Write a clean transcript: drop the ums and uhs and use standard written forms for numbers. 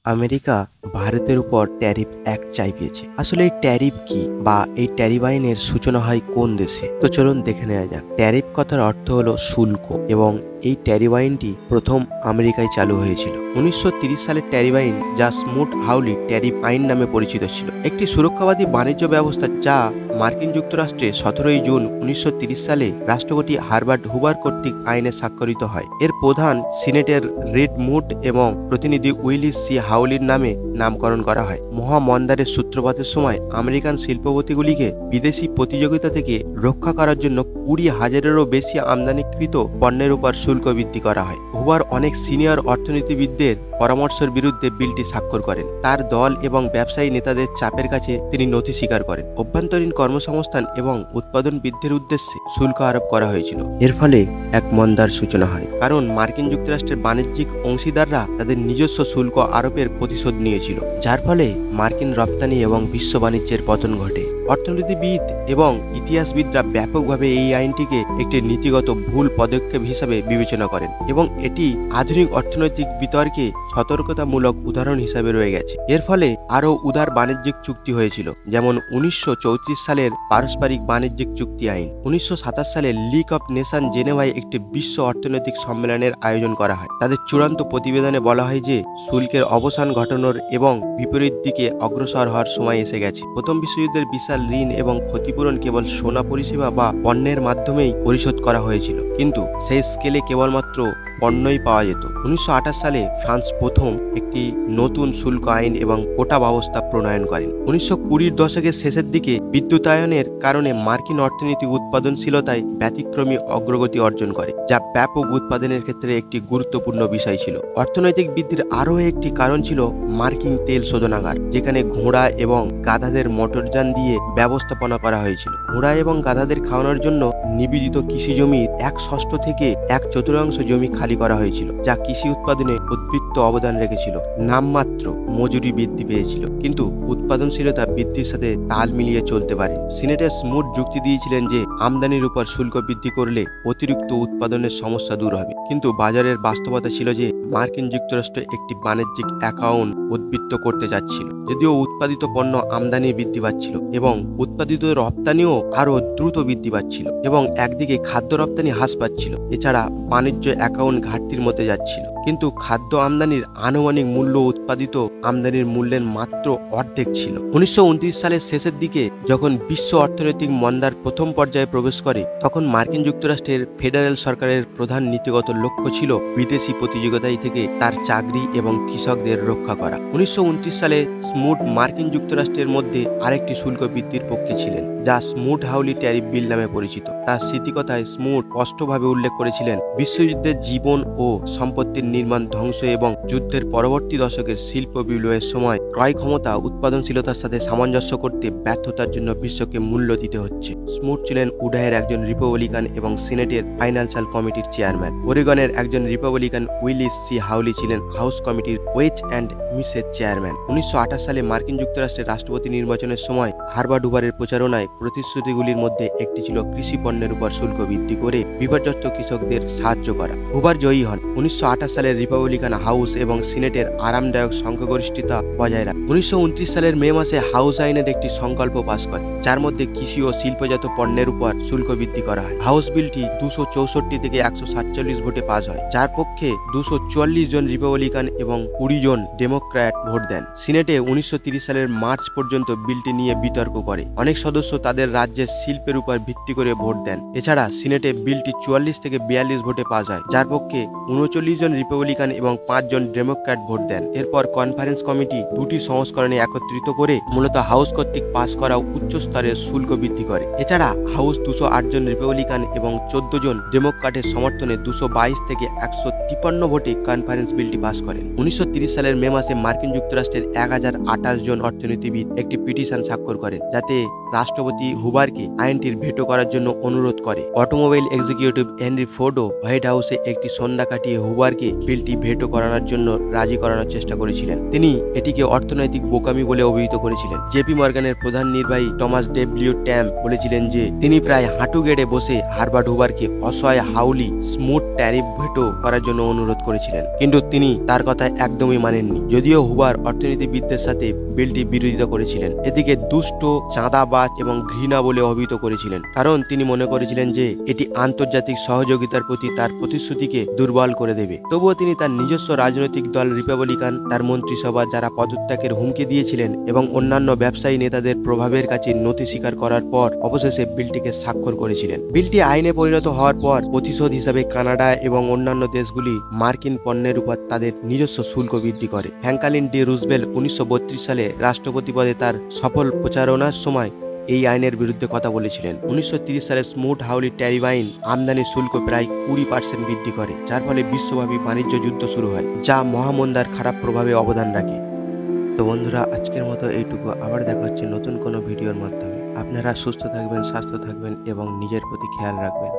America ভারতের উপর tariff act চাপিয়েছে। আসলে এই ট্যারিফ কি বা এই ট্যারিফ আইনের সূচনা হয় কোন দেশে? তো চলুন দেখে নেওয়া যাক। ট্যারিফ কথার অর্থ হলো শুল্ক এবং এই ট্যারিফ আইনটি প্রথম আমেরিকায় চালু হয়েছিল 1930 সালের ট্যারিফ আইন, যা স্মুট হাউলি ট্যারিফ আইন নামে পরিচিত ছিল, একটি সুরক্ষাবাদী বাণিজ্য ব্যবস্থা যা মার্কিন যুক্তরাষ্ট্রে 17 জুন 1930 সালে রাষ্ট্রপতি হারবার্ট হুভার কর্তৃক আইনে স্বাক্ষরিত হয়। এর প্রধান সিনেটর রেড মুড এবং প্রতিনিধি উইলিস সি হাউলির নামে নামকরণ করা হয়। মহামন্দারের সূত্রপাতের সময় আমেরিকান শিল্পপতিগুলিকে বিদেশি প্রতিযোগিতা থেকে রক্ষা করার জন্য 20,000-এরও বেশি আমদানিকৃত পণ্যের উপর শুল্ক বৃদ্ধি করা হয়। হুভার অনেক সিনিয়র অর্থনীতিবিদদের পরামর্শের বিরুদ্ধে বিলটি স্বাক্ষর করেন। তার দল এবং ব্যবসায়ী নেতাদের চাপের কাছে তিনি নথি স্বীকার করেন। অভ্যন্তরীণ কর্মসংস্থান এবং উৎপাদন বৃদ্ধির উদ্দেশ্যে শুল্ক আরোপ করা হয়েছিল। এর ফলে এক মন্দার সূচনা হয়, কারণ মার্কিন যুক্তরাষ্ট্রের বাণিজ্যিক অংশীদাররা তাদের নিজস্ব শুল্ক আরোপের প্রতিশোধ নিয়েছিল, যার ফলে মার্কিন রপ্তানি এবং বিশ্ব বাণিজ্যের পতন ঘটে। অর্থনীতিবিদ এবং ইতিহাসবিদরা ব্যাপকভাবে এই আইনটিকে একটি নীতিগত ভুল পদক্ষেপ হিসাবে বিবেচনা করেন এবং এটি আধুনিক অর্থনৈতিক বিতর্কে সতর্কতামূলক উদাহরণ হিসাবে রয়ে গেছে। এর ফলে আরও উদার বাণিজ্যিক চুক্তি হয়েছিল, যেমন 1934 সালের পারস্পরিক বাণিজ্যিক চুক্তি আইন। 1927 সালে লিগ অফ নেশন জেনেভায় একটি বিশ্ব অর্থনৈতিক সম্মেলনের আয়োজন করা হয়। তাদের চূড়ান্ত প্রতিবেদনে বলা হয় যে শুল্কের অবসান ঘটানোর এবং বিপরীত দিকে অগ্রসর হওয়ার সময় এসে গেছে। প্রথম বিশ্বযুদ্ধের বিশাল ঋণ এবং ক্ষতিপূরণ কেবল সোনা পরিষেবা বা পণ্যের মাধ্যমেই পরিশোধ করা হয়েছিল, কিন্তু সেই স্কেলে কেবলমাত্র পণ্যই পাওয়া যেত। 1928 সালে ফ্রান্স প্রথম একটি নতুন শুল্ক আইন এবং কোটা ব্যবস্থা প্রণয়ন করেন। 1920-র দশকের শেষের দিকে বিদ্যুতায়নের কারণে মার্কিন অর্থনীতি উৎপাদনশীলতায় ব্যতিক্রমী অগ্রগতি অর্জন করে, যা ব্যাপক উৎপাদনের ক্ষেত্রে একটি গুরুত্বপূর্ণ বিষয় ছিল। অর্থনৈতিক বৃদ্ধির আরও একটি কারণ ছিল মার্কিন তেল শোধনাগার, যেখানে ঘোড়া এবং গাধাদের মোটরযান দিয়ে ব্যবস্থাপনা করা হয়েছিল। ঘোড়া এবং গাধাদের খাওয়ানোর জন্য নিবেদিত কৃষি জমির 1/6 থেকে 1/4 জমি খালি করা হয়েছিল, যা কৃষি উৎপাদনে উদ্বৃত্ত অবদান রেখেছিল। নামমাত্র মজুরি বৃদ্ধি পেয়েছিল, কিন্তু উৎপাদনশীলতা বৃদ্ধির সাথে তাল মিলিয়ে চলতে পারে। সিনেটের স্মুট যুক্তি দিয়েছিলেন যে আমদানির উপর শুল্ক বৃদ্ধি করলে অতিরিক্ত উৎপাদনের সমস্যা দূর হবে, কিন্তু বাজারের বাস্তবতা ছিল যে মার্কিন যুক্তরাষ্ট্র একটি বাণিজ্যিক অ্যাকাউন্ট উদ্বৃত্ত করতে যাচ্ছিল। যদিও উৎপাদিত পণ্য আমদানি বৃদ্ধি পাচ্ছিল এবং উৎপাদিত রপ্তানিও আরও দ্রুত বৃদ্ধি পাচ্ছিল, এবং একদিকে খাদ্য রপ্তানি হ্রাস পাচ্ছিল। এছাড়া বাণিজ্য অ্যাকাউন্ট ঘাটতির মধ্যে যাচ্ছিল, কিন্তু খাদ্য আমদানির আনুমানিক মূল্য উৎপাদিত আমদানির মূল্যের মাত্র অর্ধেক ছিল। 1929 সালের শেষের দিকে যখন বিশ্ব অর্থনৈতিক মন্দার প্রথম পর্যায়ে প্রবেশ করে, তখন মার্কিন যুক্তরাষ্ট্রের ফেডারেল সরকারের প্রধান নীতিগত লক্ষ্য ছিল বিদেশি প্রতিযোগিতায় থেকে তার চাকরি এবং কৃষকদের রক্ষা করা। 1929 সালে স্মুট মার্কিন যুক্তরাষ্ট্রের মধ্যে আরেকটি শুল্ক বৃদ্ধির পক্ষে ছিলেন, যা স্মুট হাউলি ট্যারিফ বিল নামে পরিচিত। তার স্মৃতিকথায় স্মুট স্পষ্টভাবে উল্লেখ করেছিলেন, বিশ্বযুদ্ধের জীবন ও সম্পত্তির নির্মাণ, ধ্বংস এবং যুদ্ধের পরবর্তী দশকের শিল্প বিপ্লবের সময় ক্রয় ক্ষমতা উৎপাদনশীলতার সাথে সামঞ্জস্য করতে ব্যর্থতার জন্য বিশ্বকে মূল্য দিতে হচ্ছে। স্মুট ছিলেন উডাহের একজন রিপাবলিকান এবং সিনেটের ফাইন্যান্সিয়াল কমিটির চেয়ারম্যান। ওরেগনের একজন রিপাবলিকান উইলিস সি হাউলি ছিলেন হাউস কমিটির ওয়েজ অ্যান্ড মিসের চেয়ারম্যান। 1928 সালে মার্কিন যুক্তরাষ্ট্রের রাষ্ট্রপতি নির্বাচনের সময় হারবার্ট হুভারের প্রচারণায় প্রতিশ্রুতিগুলির মধ্যে একটি ছিল কৃষি পণ্যের উপর শুল্ক বৃদ্ধি করে বিপর্যস্ত কৃষকদের সাহায্য করা। হুভার জয়ী হন। 1928 সালের রিপাবলিকান হাউস এবং সিনেটের আরামদায়ক সংখ্যাগরিষ্ঠতা বজায় রাখে। 1929 সালের মে মাসে হাউস আইনের একটি সংকল্প পাস করে, যার মধ্যে কৃষি ও শিল্পজাত পণ্যের উপর শুল্ক বৃদ্ধি করা হয়। হাউস বিলটি 264 থেকে 147 ভোটে পাস হয়, যার পক্ষে 244 জন রিপাবলিকান এবং 20 জন ডেমোক্র্যাট ভোট দেন। সিনেটে 1930 সালের মার্চ পর্যন্ত বিলটি নিয়ে বিতর্ক করে। অনেক সদস্য তাদের রাজ্যের শিল্পের উপর ভিত্তি করে ভোট দেন। এছাড়া সিনেটে বিলটি 44 থেকে 42 ভোটে পাস হয়, যার পক্ষে 39 জন রিপাবলিকান এবং 5 জন ডেমোক্র্যাট ভোট দেন। এরপর কনফারেন্স কমিটি দুটি সংস্করণে একত্রিত করে মূলত হাউস কর্তৃক পাস করা উচ্চ স্তরের শুল্ক বৃদ্ধি করে। এছাড়া হাউস 208 জন রিপাবলিকান এবং 14 জন ডেমোক্র্যাটের সমর্থনে 222 থেকে 153 ভোটে কনফারেন্স বিলটি পাস করেন। 1930 সালের মে মাসে মার্কিন যুক্তরাষ্ট্রের 1028 জন অর্থনীতিবিদ একটি পিটিশন স্বাক্ষর করেন, যাতে রাষ্ট্রপতি হুভারকে আইনটির ভেটো করার জন্য অনুরোধ করে। অটোমোবাইল এক্সিকিউটিভ হেনরি ফোর্ডও হোয়াইট হাউসে একটি সন্ধ্যা কাটিয়ে হুবারকে বিলটি ভেটো করানোর জন্য রাজি করানোর চেষ্টা করেছিলেন। তিনি এটিকে অর্থনৈতিক বোকামি বলে অভিহিত করেছিলেন। জেপি মর্গানের প্রধান নির্বাহী টমাস ডব্লিউ ট্যাম্প বলেছিলেন যে তিনি প্রায় হাঁটু গেড়ে বসে হারবার্ট হুবারকে অসহায় হাউলি স্মুথ ট্যারিফ ভেটো করার জন্য অনুরোধ করেছিলেন, কিন্তু তিনি তার কথা একদমই মানেননি। যদিও হুবার অর্থনীতিবিদদের সাথে বিলটি বিরোধিতা করেছিলেন, এদিকে দুষ্ট, চাঁদাবাজ এবং ঘৃণা বলে অভিহিত করেছিলেন, কারণ তিনি মনে করেছিলেন যে এটি আন্তর্জাতিক সহযোগিতার প্রতি তার প্রতিশ্রুতিকে দুর্বল করে দেবে। তবুও তিনি তার নিজস্ব রাজনৈতিক দল রিপাবলিকান, তার মন্ত্রিসভা যারা পদত্যাগের হুমকি দিয়েছিলেন এবং অন্যান্য ব্যবসায়ী নেতাদের প্রভাবের কাছে নথি স্বীকার করার পর অবশেষে বিলটিকে স্বাক্ষর করেছিলেন। বিলটি আইনে পরিণত হওয়ার পর প্রতিশোধ হিসাবে কানাডা এবং অন্যান্য দেশগুলি মার্কিন পণ্যের উপর তাদের নিজস্ব শুল্ক বৃদ্ধি করে। ফ্র্যাঙ্কলিন ডি রুজভেল্ট 1932 সালে রাষ্ট্রপতি পদে তার সফল প্রচারণার সময় এই আইনের বিরুদ্ধে কথা বলেছিলেন। 1930 সালে স্মুথ হাউলি ট্যারিফ আইন আমদানি শুল্ক প্রায় 20% বৃদ্ধি করে, যার ফলে বিশ্বব্যাপী বাণিজ্য যুদ্ধ শুরু হয়, যা মহামন্দার খারাপ প্রভাবে অবদান রাখে। তো বন্ধুরা, আজকের মতো এইটুকু। আবার দেখা হচ্ছে নতুন কোনো ভিডিওর মাধ্যমে। আপনারা সুস্থ থাকবেন, স্বাস্থ্য থাকবেন এবং নিজের প্রতি খেয়াল রাখবেন।